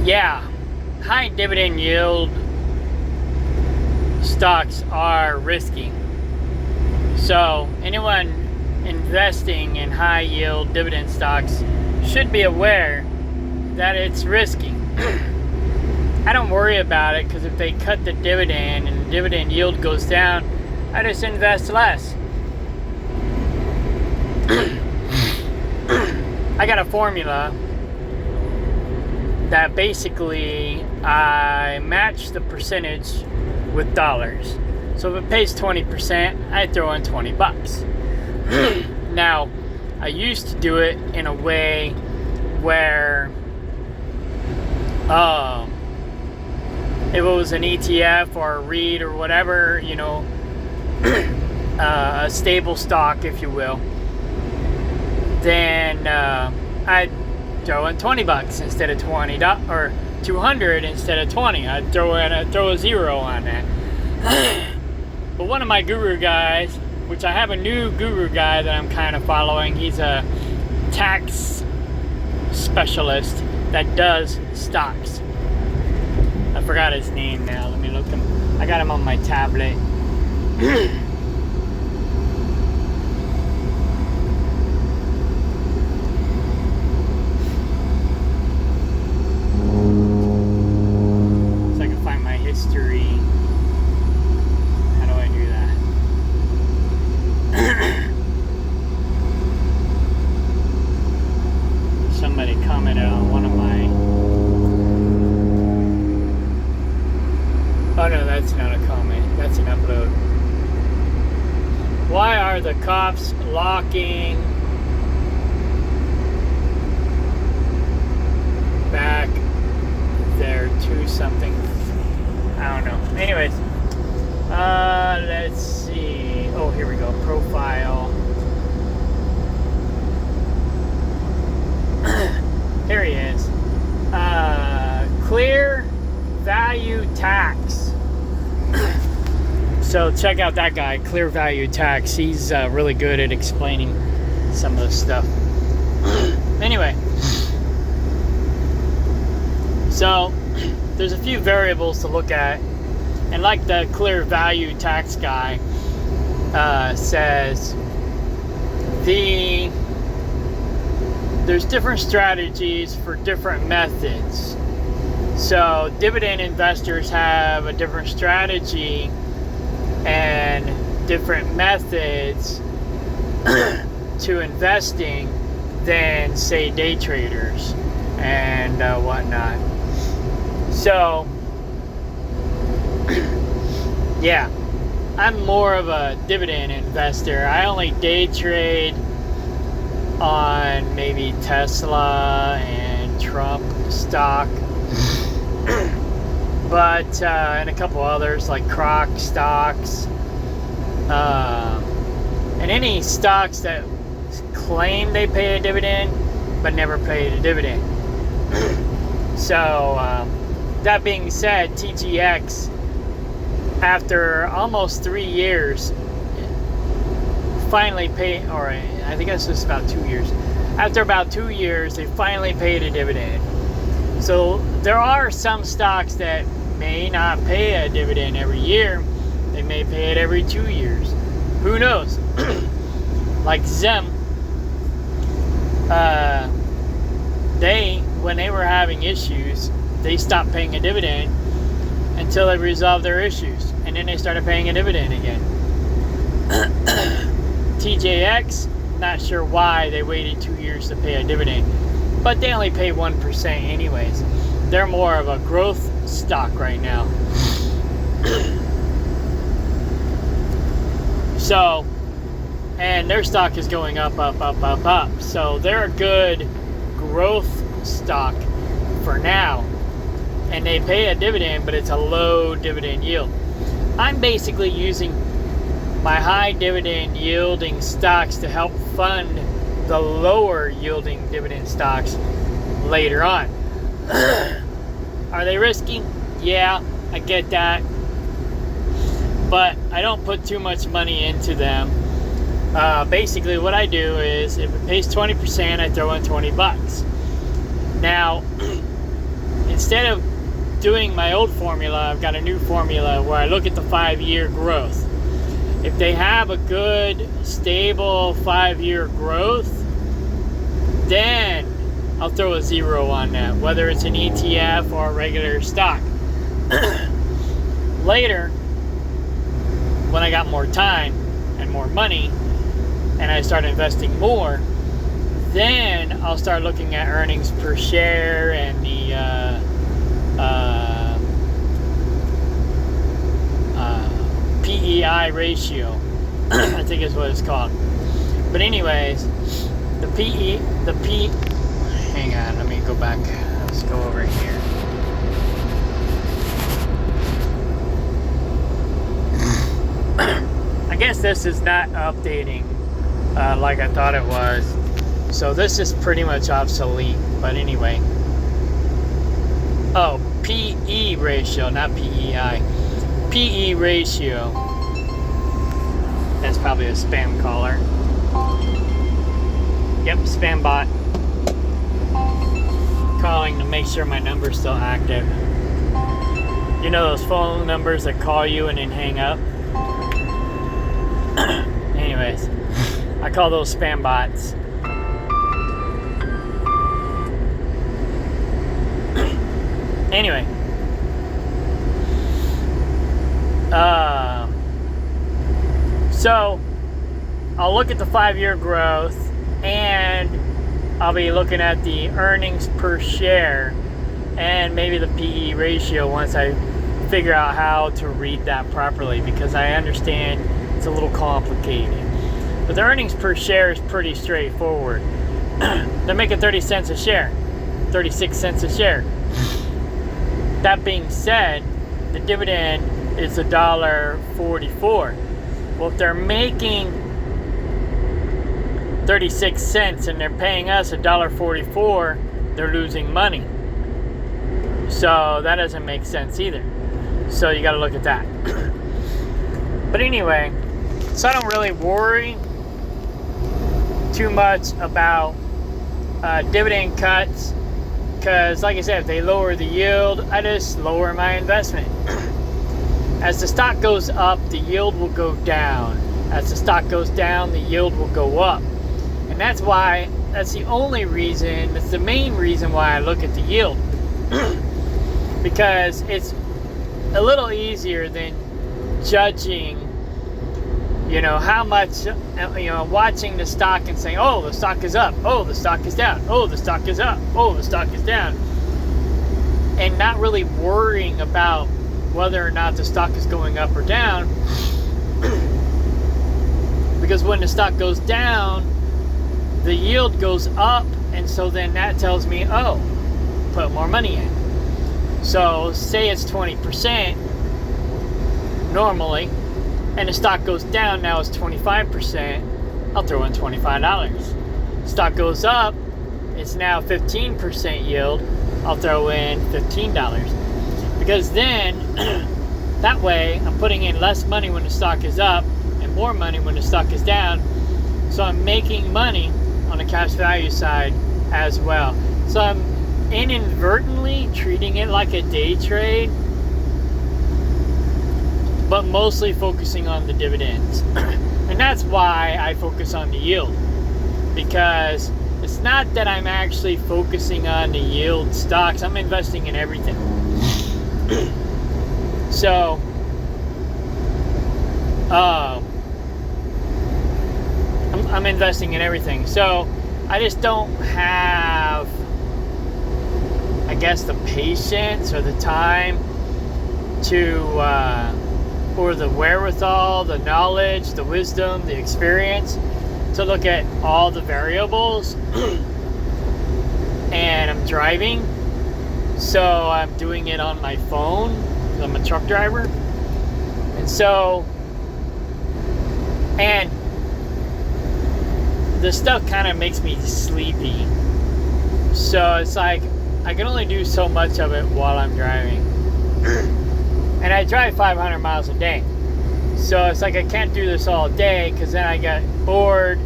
Yeah, high dividend yield stocks are risky. So anyone investing in high yield dividend stocks should be aware that it's risky. I don't worry about it because if they cut the dividend and the dividend yield goes down, I just invest less. I got a formula that basically I match the percentage with dollars. So if it pays 20%, I throw in 20 bucks. Now, I used to do it in a way where if it was an ETF or a REIT or whatever, a stable stock, if you will, then I'd throw in 20 bucks instead of 20 or 200 instead of 20. I'd throw a zero on that. But one of my guru guys, which I have a new guru guy that I'm kind of following, he's a tax specialist that does stocks. I forgot his name now. Let me look him. I got him on my tablet. So I can find my history. How do I do that? Somebody commented on one of my... Oh no, that's not a comment. That's an upload. Why are the cops locking back there to something? I don't know. Anyways, let's see. Oh, here we go. Profile. Here he is. Clear value tax. So check out that guy, Clear Value Tax. He's really good at explaining some of the stuff. Anyway, so there's a few variables to look at, and like the Clear Value Tax guy says, there's different strategies for different methods. So dividend investors have a different strategy and different methods to investing than, say, day traders and whatnot. So, yeah, I'm more of a dividend investor. I only day trade on maybe Tesla and Trump stock. But and a couple others like Croc stocks, and any stocks that claim they pay a dividend but never paid a dividend. So that being said, TGX, after almost 3 years, finally paid, or I think it's just about 2 years. After about 2 years, they finally paid a dividend. So there are some stocks that may not pay a dividend every year. They may pay it every 2 years. Who knows? Like Zim, when they were having issues, they stopped paying a dividend until they resolved their issues, and then they started paying a dividend again. TJX, not sure why they waited 2 years to pay a dividend, but they only pay 1% anyways. They're more of a growth stock right now. So, and their stock is going up. So they're a good growth stock for now. And they pay a dividend, but it's a low dividend yield. I'm basically using my high dividend yielding stocks to help fund the lower yielding dividend stocks later on. Are they risky? Yeah, I get that. But I don't put too much money into them. Basically what I do is, if it pays 20%, I throw in 20 bucks. Now, instead of doing my old formula, I've got a new formula where I look at the 5-year growth. If they have a good, stable 5-year growth, then I'll throw a 0 on that, whether it's an ETF or a regular stock. Later, when I got more time and more money, and I start investing more, then I'll start looking at earnings per share and the PEI ratio, I think is what it's called. But anyways, hang on, let me go back. Let's go over here. I guess this is not updating like I thought it was. So this is pretty much obsolete. But anyway. Oh, PE ratio, not PEI. PE ratio. That's probably a spam caller. Yep, spam bot. Calling to make sure my number's still active. You know those phone numbers that call you and then hang up? Anyways, I call those spam bots. Anyway. So, I'll look at the 5-year growth, and I'll be looking at the earnings per share and maybe the PE ratio once I figure out how to read that properly, because I understand it's a little complicated. But the earnings per share is pretty straightforward. They're making 30 cents a share, 36 cents a share. That being said, the dividend is $1.44. Well, if they're making 36 cents and they're paying us $1.44, they're losing money. So that doesn't make sense either. So you got to look at that. But anyway, so I don't really worry too much about dividend cuts, because like I said, if they lower the yield, I just lower my investment. As the stock goes up, the yield will go down. As the stock goes down, the yield will go up. And that's the only reason, that's the main reason why I look at the yield. Because it's a little easier than judging, how much, watching the stock and saying, oh, the stock is up, oh, the stock is down, oh, the stock is up, oh, the stock is down. And not really worrying about whether or not the stock is going up or down. Because when the stock goes down, the yield goes up, and so then that tells me, oh, put more money in. So say it's 20% normally, and the stock goes down, now it's 25%, I'll throw in $25. Stock goes up, it's now 15% yield, I'll throw in $15. Because then, that way, I'm putting in less money when the stock is up and more money when the stock is down. So I'm making money on the cash value side as well. So I'm inadvertently treating it like a day trade, but mostly focusing on the dividends. And that's why I focus on the yield, because it's not that I'm actually focusing on the yield stocks. I'm investing in everything. So I'm investing in everything. So I just don't have, I guess, the patience or the time to or the wherewithal, the knowledge, the wisdom, the experience to look at all the variables. And I'm driving, so I'm doing it on my phone, because I'm a truck driver. And so, and the stuff kind of makes me sleepy. So it's like, I can only do so much of it while I'm driving. And I drive 500 miles a day. So it's like I can't do this all day, because then I get bored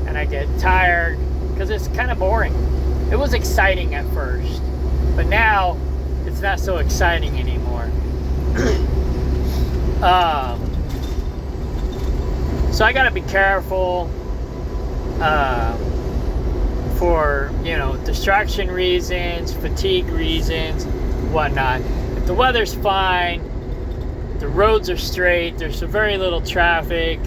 and I get tired, because it's kind of boring. It was exciting at first, but now it's not so exciting anymore. So I gotta be careful for, distraction reasons, fatigue reasons, whatnot. If the weather's fine, the roads are straight, there's very little traffic,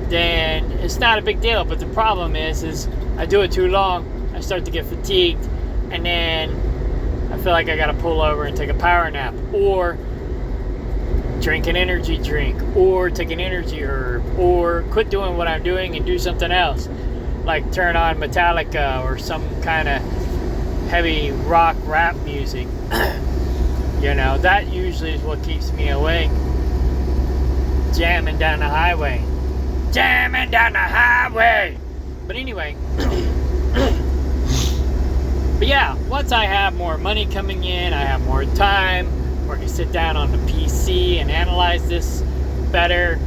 then it's not a big deal. But the problem is I do it too long, I start to get fatigued, and then I feel like I gotta pull over and take a power nap, or drink an energy drink, or take an energy herb, or quit doing what I'm doing and do something else, like turn on Metallica or some kind of heavy rock rap music. That usually is what keeps me awake. Jamming down the highway. But anyway, but yeah, once I have more money coming in, I have more time where I can sit down on the PC and analyze this better,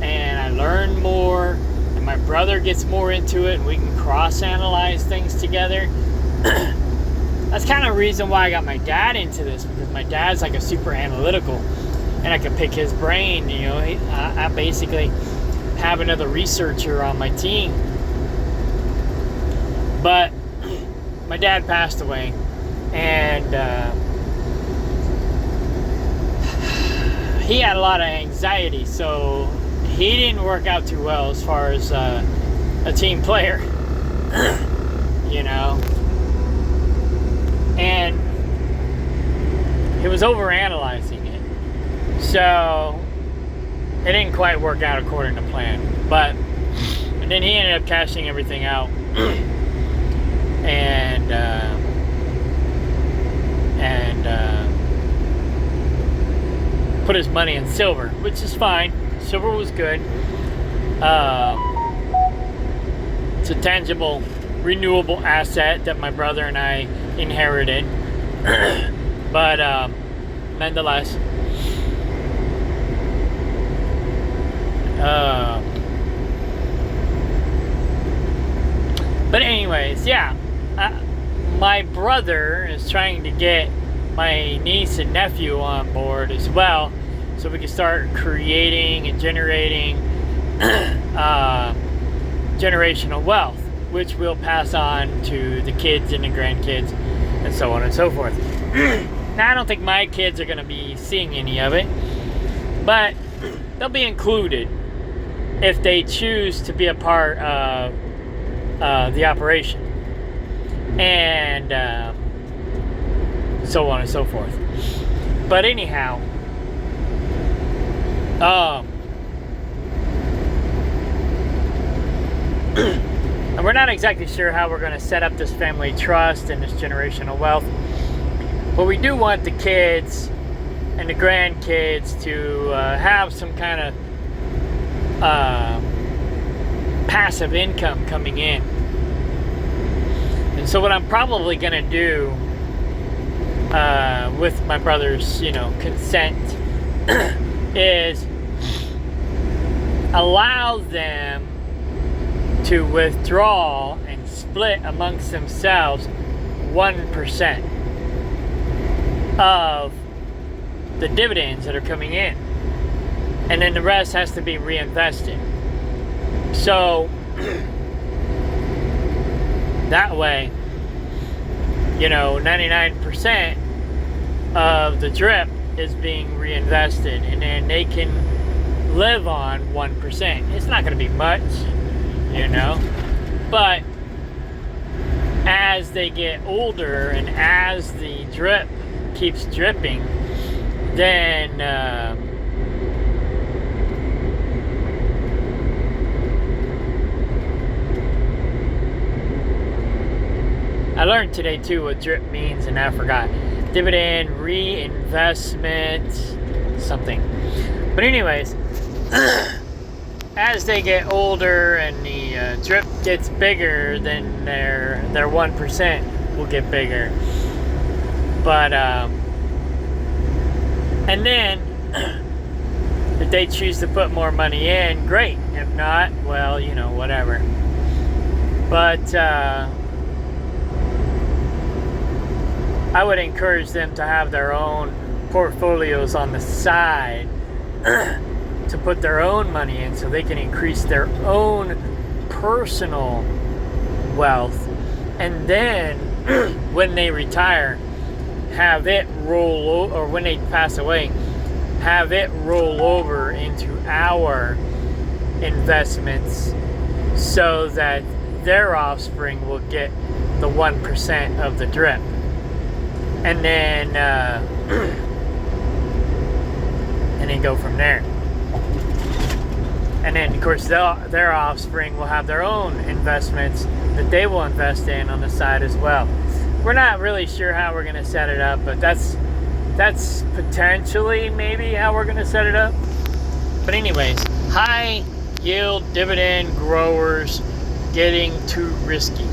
and I learn more, and my brother gets more into it, and we can cross-analyze things together. That's kind of the reason why I got my dad into this, because my dad's like a super analytical, and I can pick his brain. I basically have another researcher on my team. But my dad passed away, and he had a lot of anxiety, so he didn't work out too well as far as a team player. And he was overanalyzing it, so it didn't quite work out according to plan. And then he ended up cashing everything out, and put his money in silver, which is fine. Silver was good. It's a tangible, renewable asset that my brother and I inherited. But nonetheless, but anyways, yeah, my brother is trying to get my niece and nephew on board as well, so we can start creating and generating generational wealth, which we'll pass on to the kids and the grandkids and so on and so forth. Now, I don't think my kids are going to be seeing any of it, but they'll be included if they choose to be a part of the operation, and so on and so forth. But anyhow, and we're not exactly sure how we're going to set up this family trust and this generational wealth, but we do want the kids and the grandkids to have some kind of passive income coming in. And so what I'm probably going to do, with my brother's consent, is allow them to withdraw and split amongst themselves 1% of the dividends that are coming in, and then the rest has to be reinvested. So that way, 99% of the drip is being reinvested, and then they can live on 1%. It's not going to be much, but as they get older and as the drip keeps dripping, then I learned today too what drip means, and I forgot. Dividend, reinvestment, something. But anyways, as they get older and the drip gets bigger, then their 1% will get bigger. But and then if they choose to put more money in, great. If not, well, whatever. But I would encourage them to have their own portfolios on the side to put their own money in so they can increase their own personal wealth. And then when they retire, have it roll over, or when they pass away, have it roll over into our investments so that their offspring will get the 1% of the drip. And then go from there. And then, of course, their offspring will have their own investments that they will invest in on the side as well. We're not really sure how we're going to set it up, but that's potentially maybe how we're going to set it up. But anyways, high yield dividend growers getting too risky.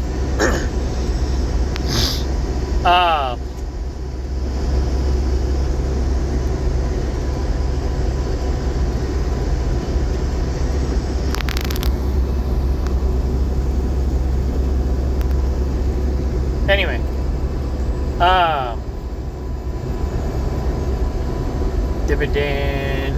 Anyway, dividend.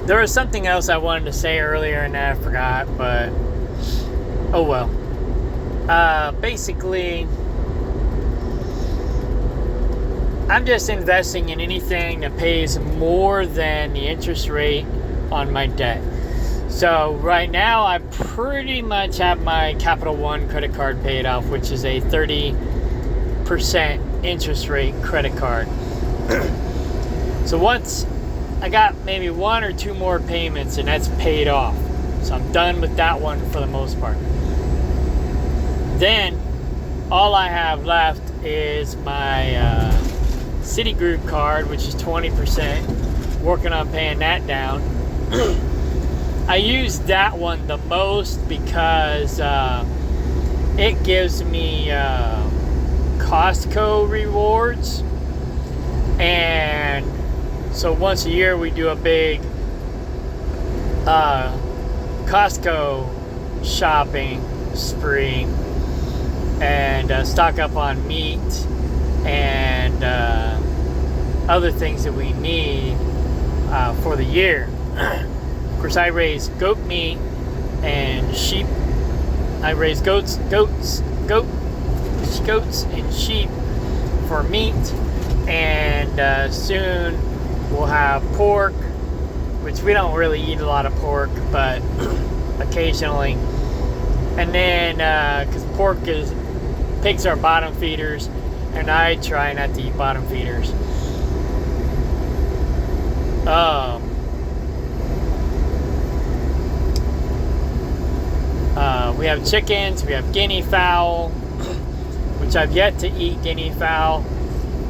There was something else I wanted to say earlier and I forgot, but oh well. Basically, I'm just investing in anything that pays more than the interest rate on my debt. So right now I pretty much have my Capital One credit card paid off, which is a 30% interest rate credit card. So once I got maybe one or two more payments and that's paid off. So I'm done with that one for the most part. Then all I have left is my Citigroup card, which is 20%, working on paying that down. I use that one the most because it gives me Costco rewards, and so once a year we do a big Costco shopping spree and stock up on meat and other things that we need for the year. Of course, I raise goat meat and sheep. I raise goats and sheep for meat, and soon we'll have pork, which we don't really eat a lot of pork, but occasionally. And then, because pigs are bottom feeders, and I try not to eat bottom feeders. We have chickens, we have guinea fowl, which I've yet to eat guinea fowl,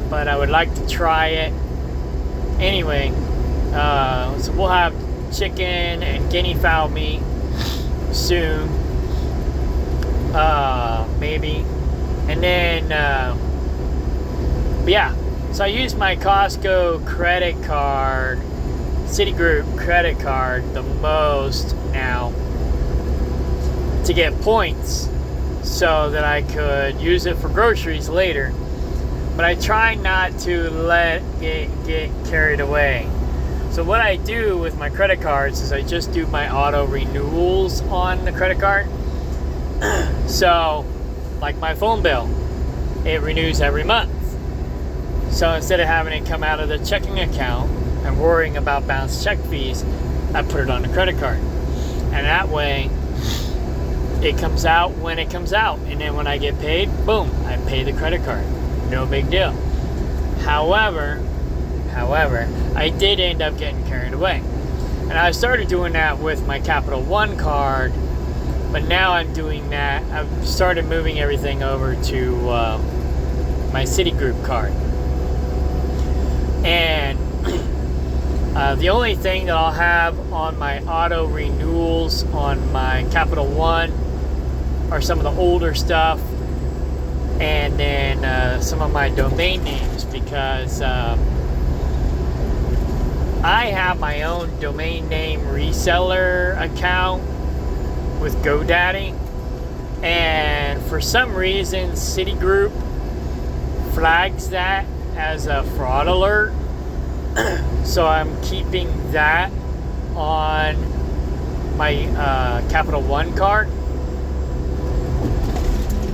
but I would like to try it. Anyway, so we'll have chicken and guinea fowl meat soon, maybe. And then, but yeah, so I use my Costco credit card, Citigroup credit card the most now to get points so that I could use it for groceries later. But I try not to let it get carried away. So what I do with my credit cards is I just do my auto renewals on the credit card. So, like my phone bill, it renews every month. So instead of having it come out of the checking account and worrying about bounce check fees, I put it on the credit card. And that way, it comes out when it comes out. And then when I get paid, boom, I pay the credit card. No big deal. However, I did end up getting carried away. And I started doing that with my Capital One card, but now I'm doing that. I've started moving everything over to my Citigroup card. And the only thing that I'll have on my auto renewals on my Capital One are some of the older stuff, and then some of my domain names. because I have my own domain name reseller account with GoDaddy, and for some reason Citigroup flags that as a fraud alert. So I'm keeping that on my Capital One card,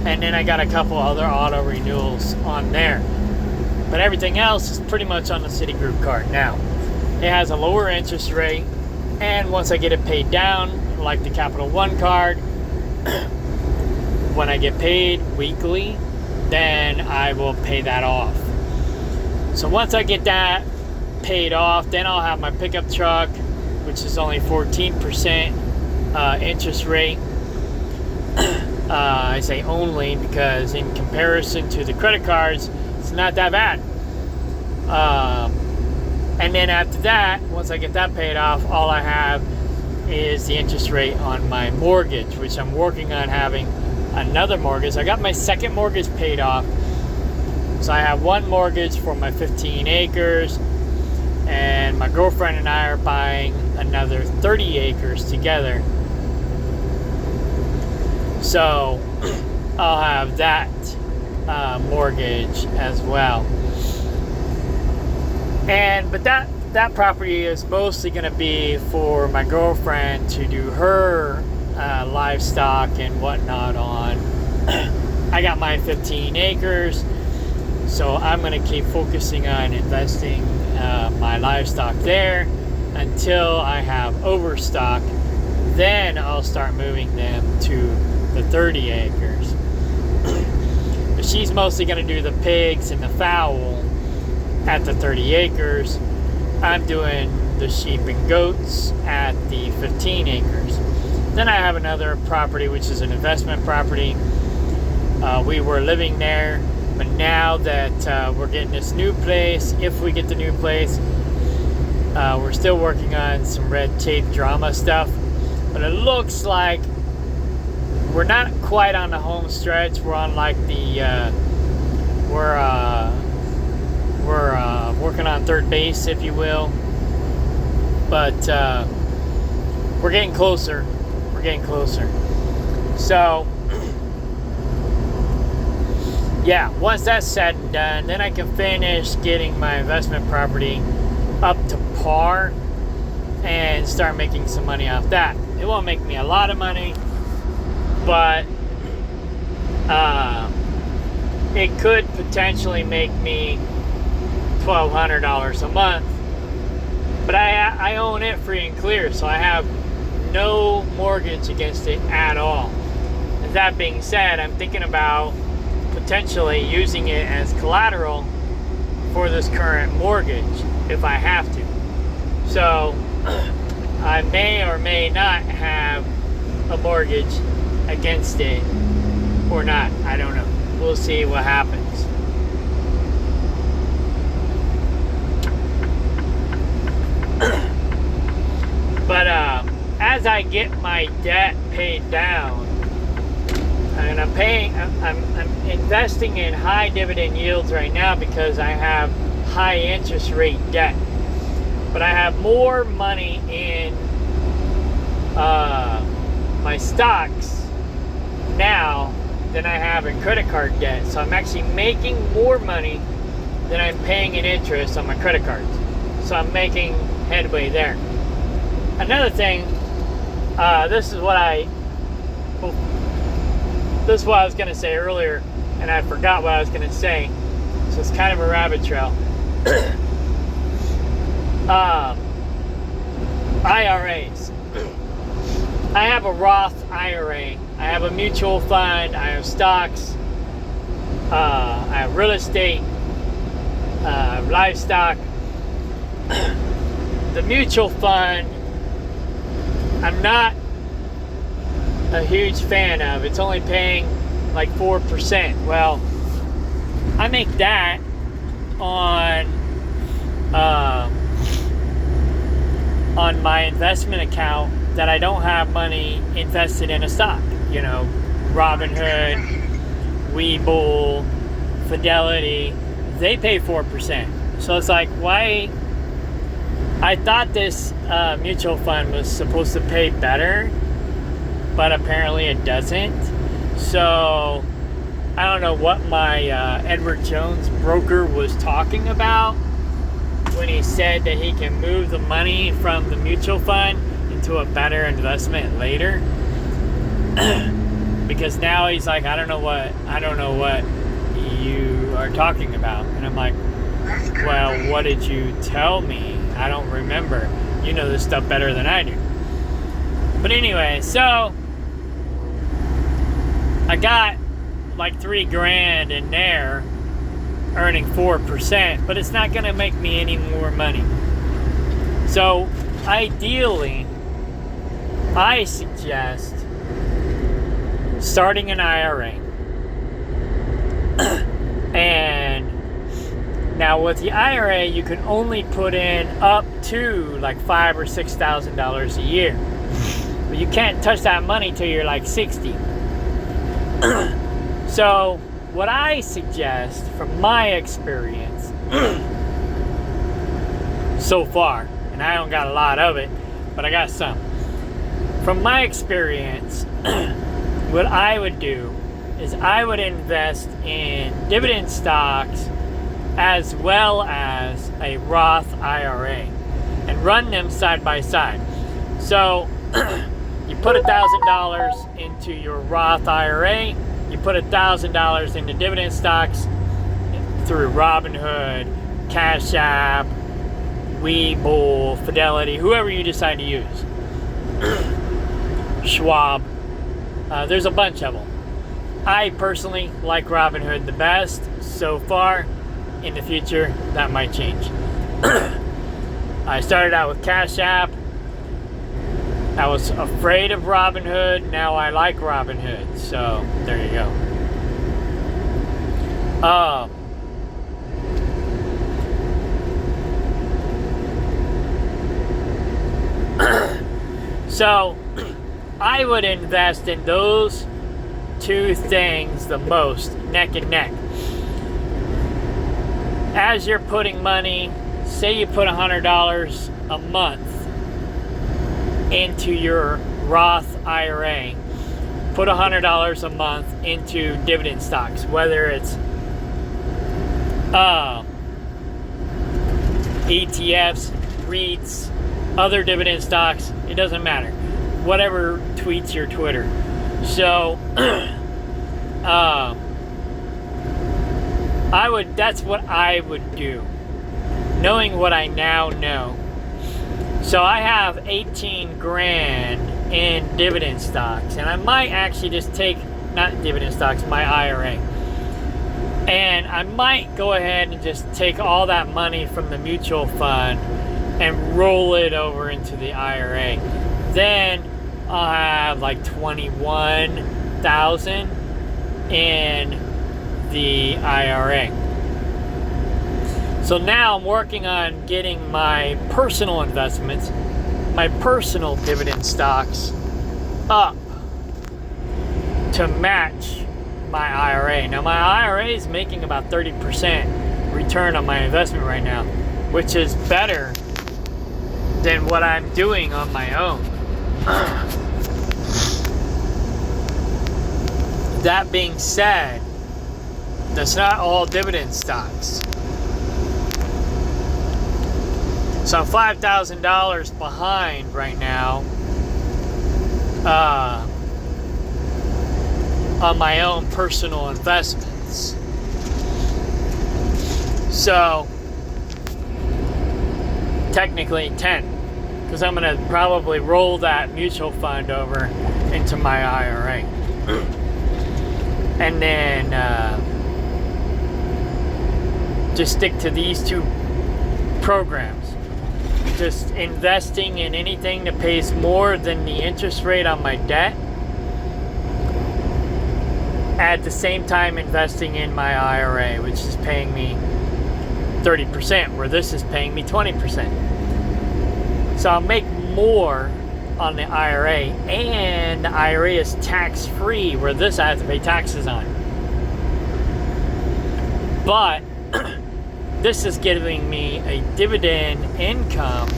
and then I got a couple other auto renewals on there, but everything else is pretty much on the Citigroup card. Now it has a lower interest rate, and once I get it paid down, like the Capital One card, when I get paid weekly, then I will pay that off. So once I get that paid off, then I'll have my pickup truck, which is only 14% interest rate. I say only because in comparison to the credit cards, it's not that bad. And then after that, once I get that paid off, all I have is the interest rate on my mortgage, which I'm working on having another mortgage. I got my second mortgage paid off. So I have one mortgage for my 15 acres, and my girlfriend and I are buying another 30 acres together. So I'll have that mortgage as well. But that property is mostly going to be for my girlfriend to do her livestock and whatnot on. I got my 15 acres, so I'm going to keep focusing on investing my livestock there until I have overstock. Then I'll start moving them to the 30 acres. But she's mostly going to do the pigs and the fowl at the 30 acres. I'm doing the sheep and goats at the 15 acres. Then I have another property, which is an investment property. We were living there, but now that we're getting this new place, if we get the new place, we're still working on some red tape drama stuff, but it looks like we're not quite on the home stretch. We're on like the we're working on third base, if you will, but we're getting closer. We're getting closer. So yeah, once that's said and done, then I can finish getting my investment property up to par and start making some money off that. It won't make me a lot of money, but it could potentially make me $1,200 a month. But I own it free and clear, so I have no mortgage against it at all. And that being said, I'm thinking about potentially using it as collateral for this current mortgage if I have to. So I may or may not have a mortgage against it or not. I don't know. We'll see what happens. But as I get my debt paid down, and I'm investing in high dividend yields right now because I have high interest rate debt. But I have more money in my stocks now than I have in credit card debt. So I'm actually making more money than I'm paying in interest on my credit cards. So I'm making headway there. Another thing, this is what I was going to say earlier, and I forgot what I was going to say. So it's kind of a rabbit trail. IRAs. I have a Roth IRA. I have a mutual fund. I have stocks. I have real estate. Livestock. The mutual fund, I'm not a huge fan of. It's only paying like 4%. Well, I make that on my investment account that I don't have money invested in a stock. You know, Robinhood, Webull, Fidelity. they pay 4%. So it's like, why? I thought this mutual fund was supposed to pay better, but apparently it doesn't. So I don't know what my Edward Jones broker was talking about when he said that he can move the money from the mutual fund into a better investment later. Because now he's like, I don't know what you are talking about. And I'm like, well, what did you tell me? I don't remember. You know this stuff better than I do. But anyway, so I got like $3,000 in there, earning 4%, but it's not going to make me any more money. So ideally, I suggest starting an IRA. And now with the IRA, you can only put in up to like $5,000 or $6,000 a year. But you can't touch that money till you're like 60. So what I suggest from my experience so far, and I don't got a lot of it, but I got some. From my experience, what I would do is I would invest in dividend stocks as well as a Roth IRA and run them side by side. So you put $1,000 into your Roth IRA, you put $1,000 into dividend stocks through Robinhood, Cash App, Webull, Fidelity, whoever you decide to use. Schwab. There's a bunch of them. I personally like Robinhood the best so far. In the future, that might change. I started out with Cash App. I was afraid of Robinhood. Now I like Robinhood. So there you go. So I would invest in those two things the most, neck and neck. As you're putting money, say you put $100 a month into your Roth IRA, put $100 a month into dividend stocks, whether it's ETFs, REITs, other dividend stocks, it doesn't matter. Whatever tweets your Twitter. So, that's what I would do, knowing what I now know. So I have 18 grand in dividend stocks, and I might actually just take, not dividend stocks, my IRA. And I might go ahead and just take all that money from the mutual fund and roll it over into the IRA. Then I'll have like 21,000 in the IRA. So now I'm working on getting my personal investments, my personal dividend stocks up to match my IRA. Now my IRA is making about 30% return on my investment right now, which is better than what I'm doing on my own. That being said, that's not all dividend stocks. So I'm $5,000 behind right now on my own personal investments. So technically 10, because I'm going to probably roll that mutual fund over into my IRA. And then just stick to these two programs. Just investing in anything that pays more than the interest rate on my debt. At the same time investing in my IRA, which is paying me 30%, where this is paying me 20%. So I'll make more on the IRA, and the IRA is tax-free, where this I have to pay taxes on. But this is giving me a dividend income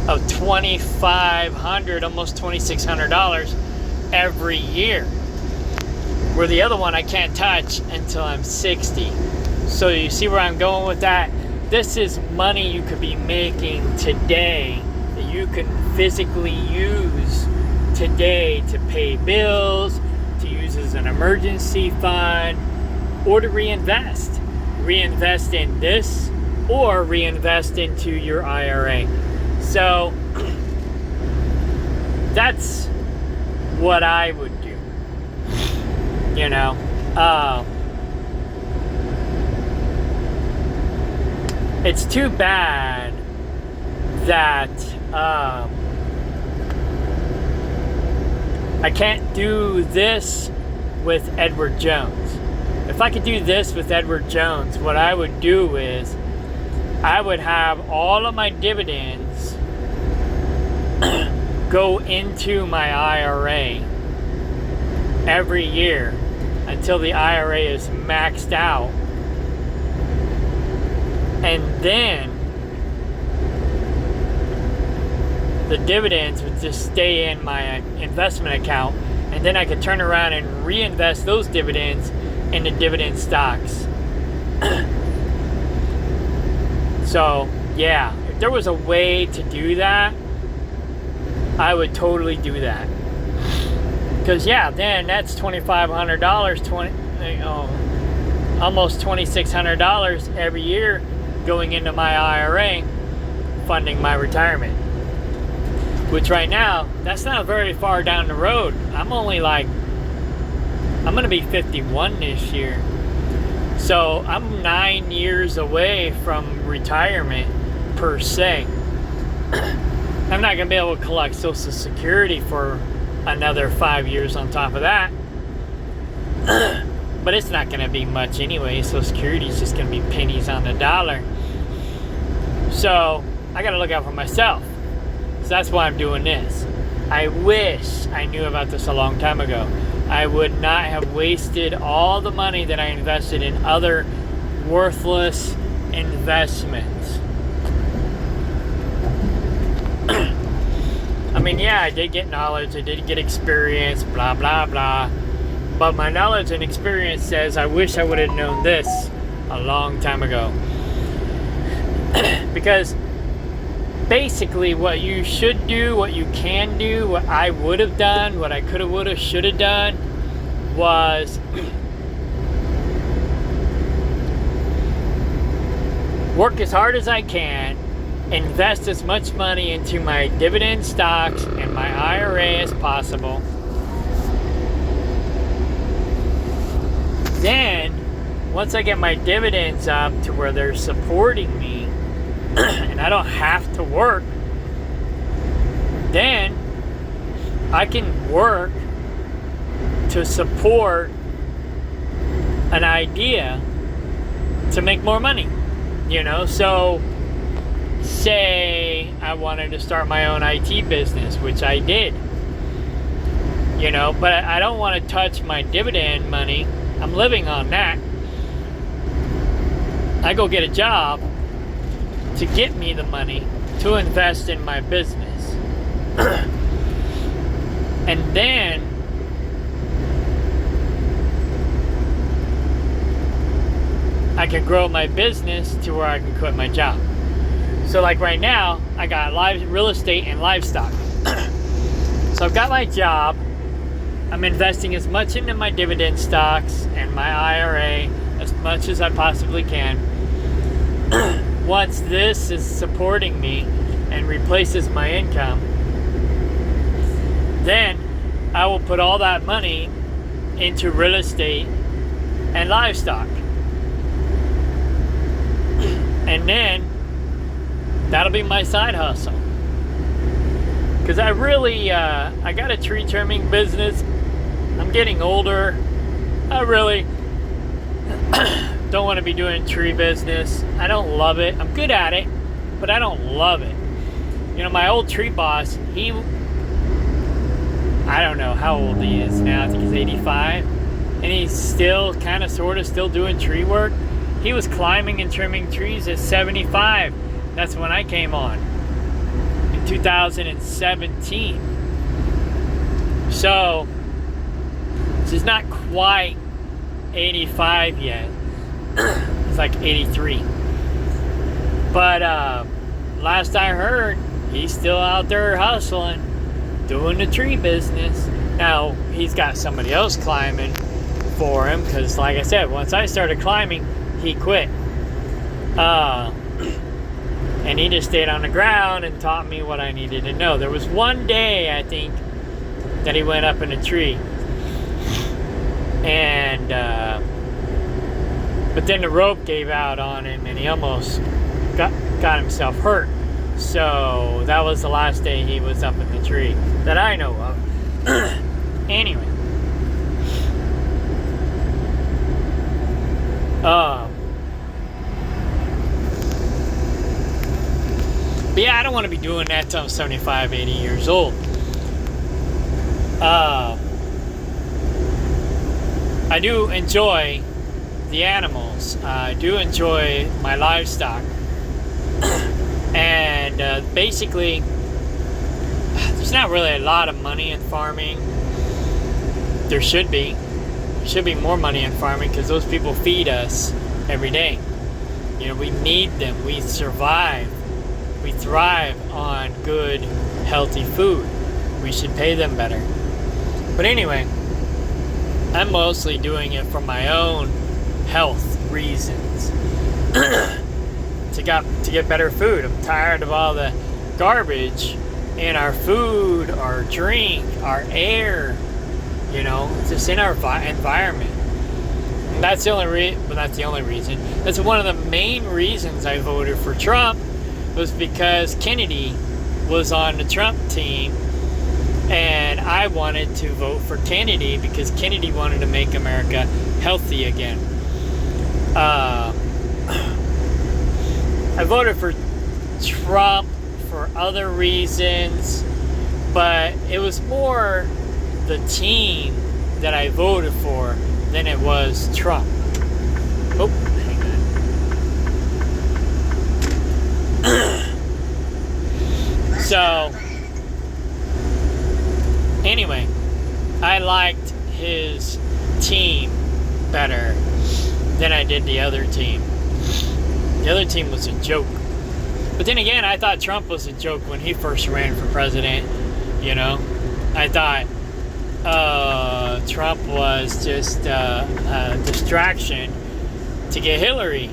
of $2,500, almost $2,600 every year. Where the other one I can't touch until I'm 60. So you see where I'm going with that? This is money you could be making today that you can physically use today to pay bills, to use as an emergency fund, or to reinvest. Reinvest in this or reinvest into your IRA. So that's what I would do. You know, it's too bad that I can't do this with Edward Jones. If I could do this with Edward Jones, what I would do is I would have all of my dividends go into my IRA every year until the IRA is maxed out. And then the dividends would just stay in my investment account, and then I could turn around and reinvest those dividends into dividend stocks. So, yeah, if there was a way to do that, I would totally do that. Because, yeah, then that's $2,500, almost $2,600 every year going into my IRA, funding my retirement. Which right now, that's not very far down the road. I'm going to be 51 this year. So I'm 9 years away from retirement, per se. I'm not going to be able to collect Social Security for another 5 years on top of that. But it's not going to be much anyway. Social Security is just going to be pennies on the dollar. So I got to look out for myself. So that's why I'm doing this. I wish I knew about this a long time ago. I would not have wasted all the money that I invested in other worthless investments. I mean, yeah, I did get knowledge, I did get experience, blah, blah, blah. But my knowledge and experience says I wish I would have known this a long time ago. Because basically what you should do, what you can do, what I would have done, what I could have, would have, should have done was work as hard as I can, invest as much money into my dividend stocks and my IRA as possible. Then, once I get my dividends up to where they're supporting me, and I don't have to work, then I can work to support an idea to make more money. You know, so say I wanted to start my own IT business, which I did. You know, but I don't want to touch my dividend money. I'm living on that. I go get a job to get me the money to invest in my business. And then I can grow my business to where I can quit my job. So like right now, I got real estate and livestock. So I've got my job. I'm investing as much into my dividend stocks and my IRA as much as I possibly can. Once this is supporting me and replaces my income, then I will put all that money into real estate and livestock. And then that'll be my side hustle. Because I really, I got a tree trimming business. I'm getting older. I really don't want to be doing tree business. I don't love it. I'm good at it, but I don't love it. You know, my old tree boss, I don't know how old he is now. I think he's 85. And he's still kind of sort of still doing tree work. He was climbing and trimming trees at 75. That's when I came on in 2017. So this is not quite 85 yet. It's like 83. But last I heard, he's still out there hustling, doing the tree business. Now, he's got somebody else climbing for him, because like I said, once I started climbing, he quit. And he just stayed on the ground and taught me what I needed to know. There was one day, I think, that he went up in a tree. And but then the rope gave out on him and he almost got himself hurt. So that was the last day he was up in the tree that I know of. Anyway. But yeah, I don't want to be doing that till I'm 75, 80 years old. I do enjoy the animals. I do enjoy my livestock. And basically, there's not really a lot of money in farming. There should be. There should be more money in farming because those people feed us every day. You know, we need them. We survive. We thrive on good, healthy food. We should pay them better. But anyway, I'm mostly doing it for my own health reasons. to get better food. I'm tired of all the garbage in our food, our drink, our air, you know, just in our environment. And that's the only reason. That's one of the main reasons I voted for Trump, was because Kennedy was on the Trump team, and I wanted to vote for Kennedy because Kennedy wanted to make America healthy again. I voted for Trump for other reasons, but it was more the team that I voted for than it was Trump. Oh, hang on. So, anyway, I liked his team better than I did the other team. The other team was a joke. But then again, I thought Trump was a joke when he first ran for president, you know. I thought Trump was just a distraction to get Hillary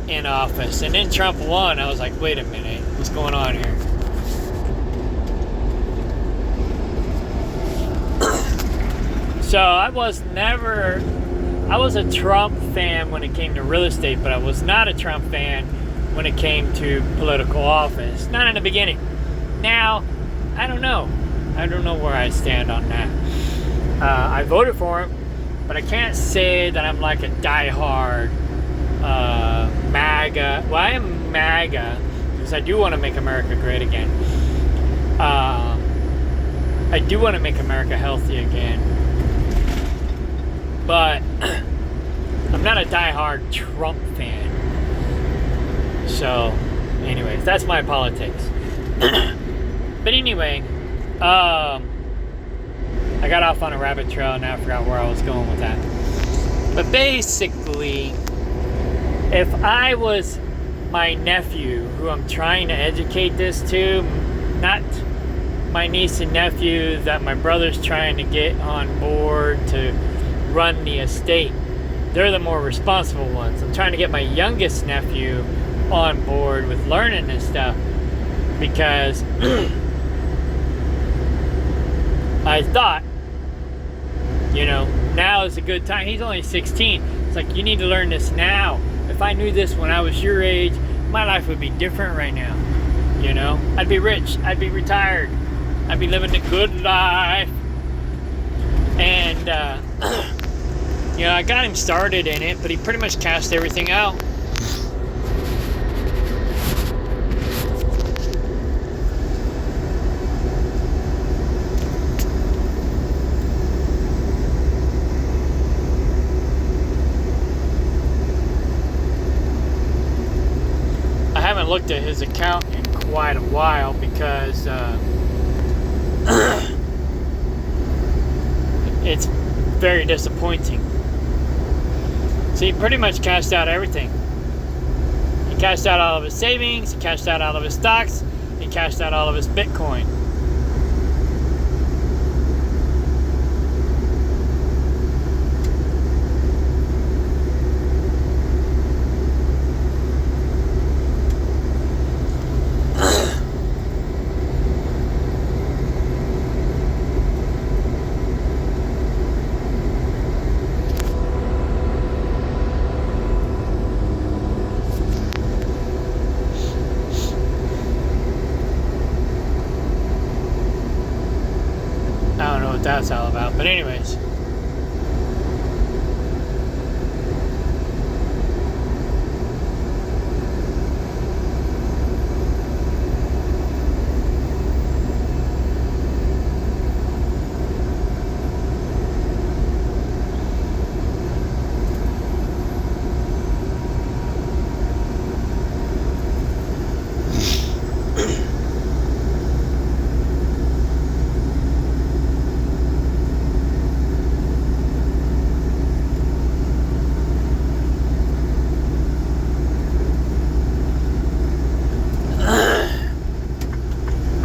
in office. And then Trump won. I was like, wait a minute, what's going on here? So I was a Trump fan when it came to real estate, but I was not a Trump fan when it came to political office. Not in the beginning. Now, I don't know. I don't know where I stand on that. I voted for him, but I can't say that I'm like a diehard MAGA. Well, I am MAGA because I do want to make America great again. I do want to make America healthy again. But I'm not a diehard Trump fan. So, anyways, that's my politics. But anyway, I got off on a rabbit trail and now I forgot where I was going with that. But basically, if I was my nephew, who I'm trying to educate this to, not my niece and nephew that my brother's trying to get on board to run the estate. They're the more responsible ones. I'm trying to get my youngest nephew on board with learning this stuff because I thought, you know, now is a good time. He's only 16. It's like, you need to learn this now. If I knew this when I was your age, my life would be different right now. You know, I'd be rich. I'd be retired. I'd be living the good life. And, you know, I got him started in it, but he pretty much cast everything out. looked at his account in quite a while because it's very disappointing. So he pretty much cashed out everything. He cashed out all of his savings, he cashed out all of his stocks, he cashed out all of his Bitcoin. I don't know what that's all about, but anyways.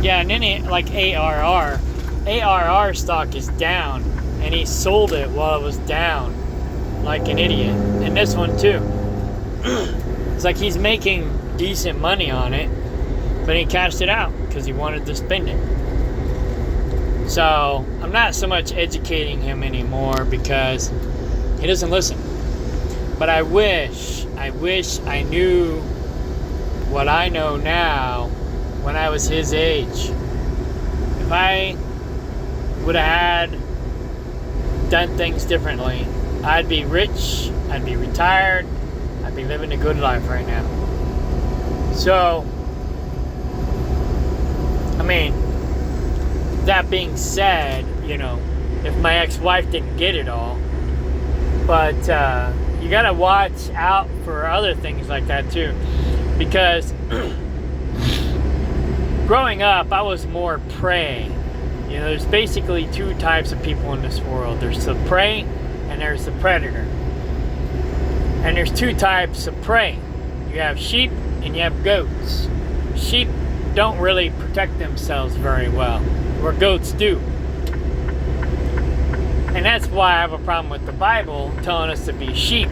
Yeah, and then like ARR stock is down, and he sold it while it was down, like an idiot. And this one too. It's like he's making decent money on it, but he cashed it out because he wanted to spend it. So I'm not so much educating him anymore because he doesn't listen. But I wish I knew what I know now when I was his age. If I would have done things differently, I'd be rich, I'd be retired, I'd be living a good life right now. So, I mean, that being said, you know, if my ex-wife didn't get it all, but you gotta watch out for other things like that too, because growing up, I was more prey. You know, there's basically two types of people in this world. There's the prey and there's the predator. And there's two types of prey. You have sheep and you have goats. Sheep don't really protect themselves very well, where goats do. And that's why I have a problem with the Bible telling us to be sheep.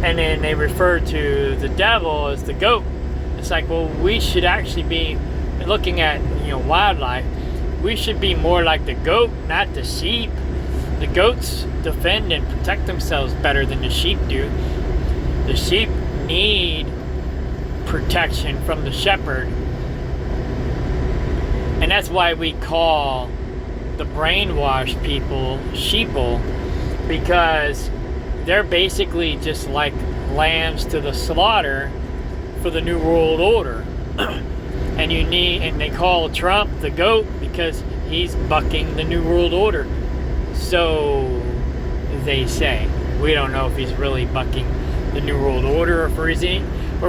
And then they refer to the devil as the goat. It's like, well, we should actually be looking at, you know, wildlife. We should be more like the goat, not the sheep. The goats defend and protect themselves better than the sheep do. The sheep need protection from the shepherd. And that's why we call the brainwashed people sheeple, because they're basically just like lambs to the slaughter for the New World Order. And they call Trump the goat because he's bucking the New World Order. So they say. We don't know if he's really bucking the New World Order or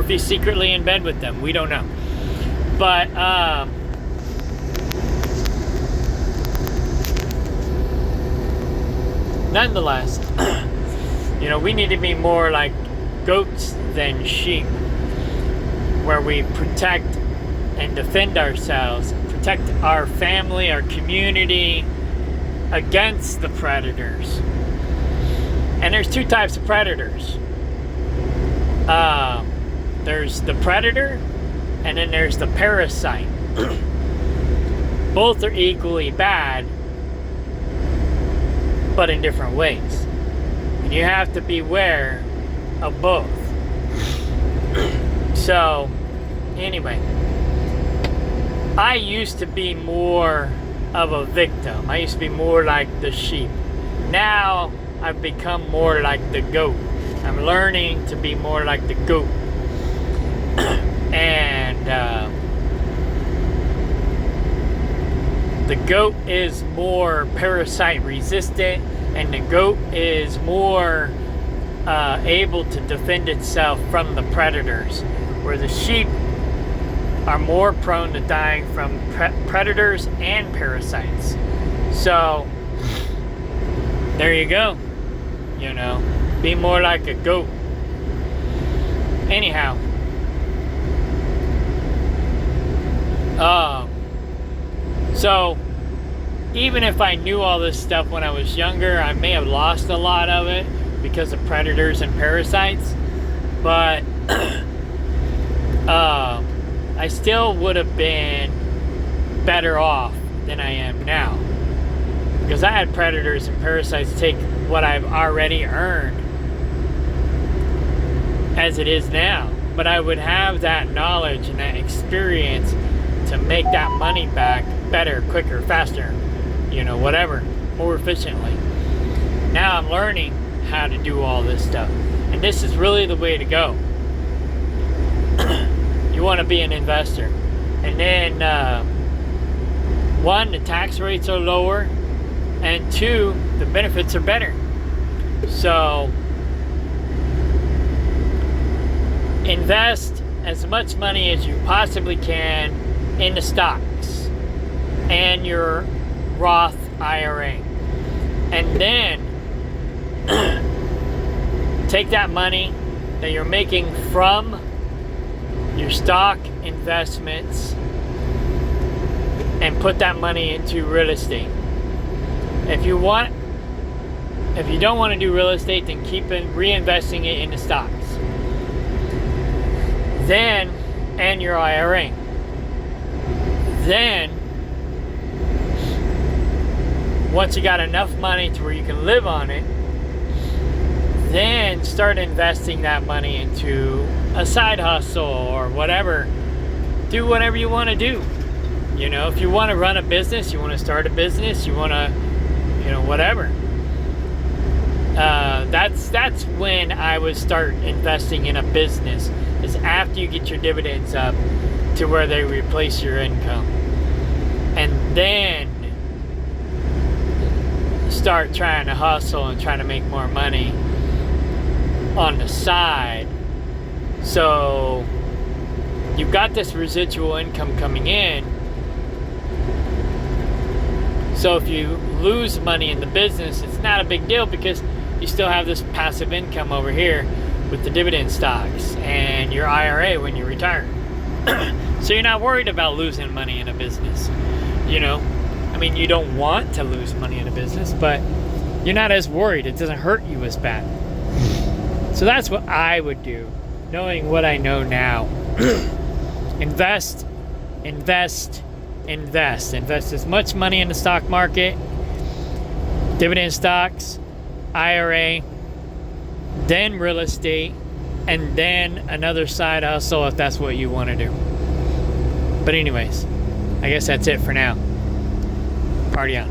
if he's secretly in bed with them. We don't know. But nonetheless, you know, we need to be more like goats than sheep, where we protect and defend ourselves, protect our family, our community against the predators. And there's two types of predators. There's the predator, and then there's the parasite. Both are equally bad, but in different ways. And you have to beware of both. So, anyway, I used to be more of a victim. I used to be more like the sheep. Now, I've become more like the goat. I'm learning to be more like the goat. And the goat is more parasite resistant, and the goat is more able to defend itself from the predators. where the sheep are more prone to dying from predators and parasites. So there you go. You know, be more like a goat. Anyhow, so even if I knew all this stuff when I was younger, I may have lost a lot of it because of predators and parasites, but I still would have been better off than I am now, because I had predators and parasites take what I've already earned as it is now, but I would have that knowledge and that experience to make that money back better, quicker, faster, you know, whatever, more efficiently. Now I'm learning how to do all this stuff, and this is really the way to go. You want to be an investor, and then one, the tax rates are lower, and two, the benefits are better. So invest as much money as you possibly can in the stocks and your Roth IRA, and then take that money that you're making from your stock investments and put that money into real estate. If you don't want to do real estate, then keep reinvesting it into stocks. Then, and your IRA. Then, once you got enough money to where you can live on it, then start investing that money into a side hustle or whatever. Do whatever you want to do. You know, if you want to run a business, you want to start a business, you want to, you know, whatever. That's when I would start investing in a business, is after you get your dividends up to where they replace your income, and then start trying to hustle and trying to make more money on the side. So you've got this residual income coming in. So if you lose money in the business, it's not a big deal, because you still have this passive income over here with the dividend stocks and your IRA when you retire. So you're not worried about losing money in a business. You know, I mean, you don't want to lose money in a business, but you're not as worried. It doesn't hurt you as bad. So that's what I would do, knowing what I know now. Invest as much money in the stock market, dividend stocks, IRA, then real estate, and then another side hustle if that's what you want to do. But anyways, I guess that's it for now. Party on.